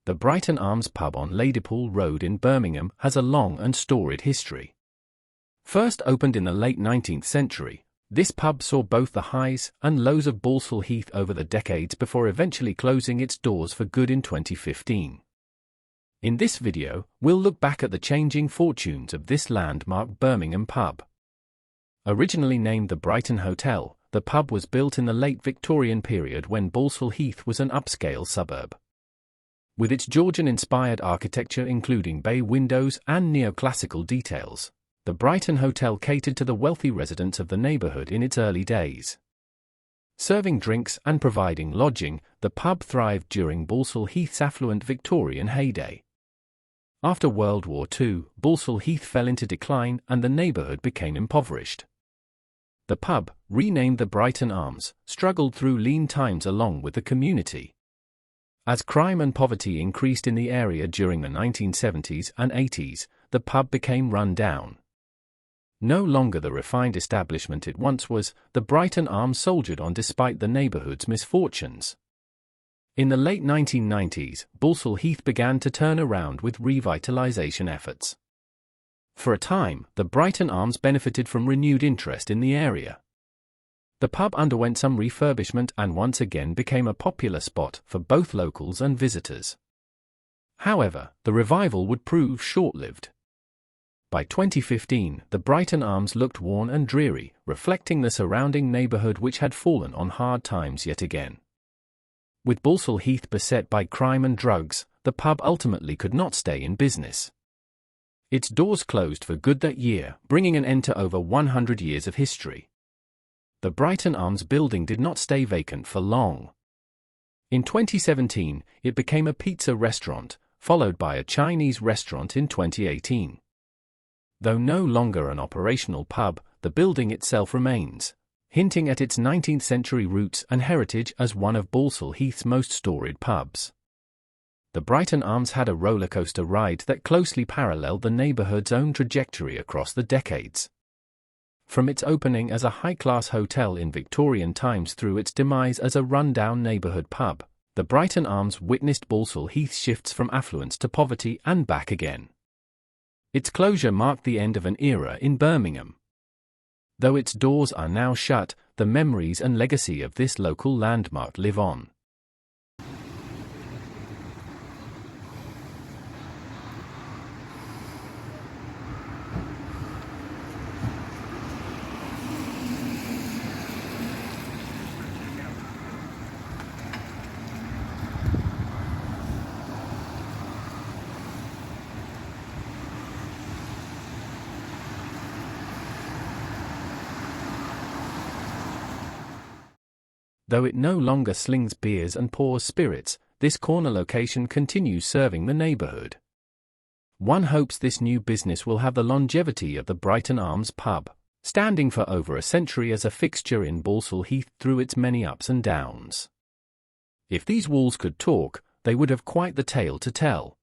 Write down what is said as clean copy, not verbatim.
The Brighton Arms Pub on Ladypool Road in Birmingham has a long and storied history. First opened in the late 19th century, this pub saw both the highs and lows of Balsall Heath over the decades before eventually closing its doors for good in 2015. In this video, we'll look back at the changing fortunes of this landmark Birmingham pub. Originally named the Brighton Hotel, the pub was built in the late Victorian period when Balsall Heath was an upscale suburb. With its Georgian-inspired architecture including bay windows and neoclassical details, the Brighton Hotel catered to the wealthy residents of the neighbourhood in its early days. Serving drinks and providing lodging, the pub thrived during Balsall Heath's affluent Victorian heyday. After World War II, Balsall Heath fell into decline and the neighbourhood became impoverished. The pub, renamed the Brighton Arms, struggled through lean times along with the community. As crime and poverty increased in the area during the 1970s and 80s, the pub became run down. No longer the refined establishment it once was, the Brighton Arms soldiered on despite the neighbourhood's misfortunes. In the late 1990s, Balsall Heath began to turn around with revitalisation efforts. For a time, the Brighton Arms benefited from renewed interest in the area. The pub underwent some refurbishment and once again became a popular spot for both locals and visitors. However, the revival would prove short-lived. By 2015, the Brighton Arms looked worn and dreary, reflecting the surrounding neighbourhood which had fallen on hard times yet again. With Balsall Heath beset by crime and drugs, the pub ultimately could not stay in business. Its doors closed for good that year, bringing an end to over 100 years of history. The Brighton Arms building did not stay vacant for long. In 2017, it became a pizza restaurant, followed by a Chinese restaurant in 2018. Though no longer an operational pub, the building itself remains, hinting at its 19th century roots and heritage as one of Balsall Heath's most storied pubs. The Brighton Arms had a rollercoaster ride that closely paralleled the neighbourhood's own trajectory across the decades. From its opening as a high-class hotel in Victorian times through its demise as a run-down neighbourhood pub, the Brighton Arms witnessed Balsall Heath's shifts from affluence to poverty and back again. Its closure marked the end of an era in Birmingham. Though its doors are now shut, the memories and legacy of this local landmark live on. Though it no longer slings beers and pours spirits, this corner location continues serving the neighbourhood. One hopes this new business will have the longevity of the Brighton Arms pub, standing for over a century as a fixture in Balsall Heath through its many ups and downs. If these walls could talk, they would have quite the tale to tell.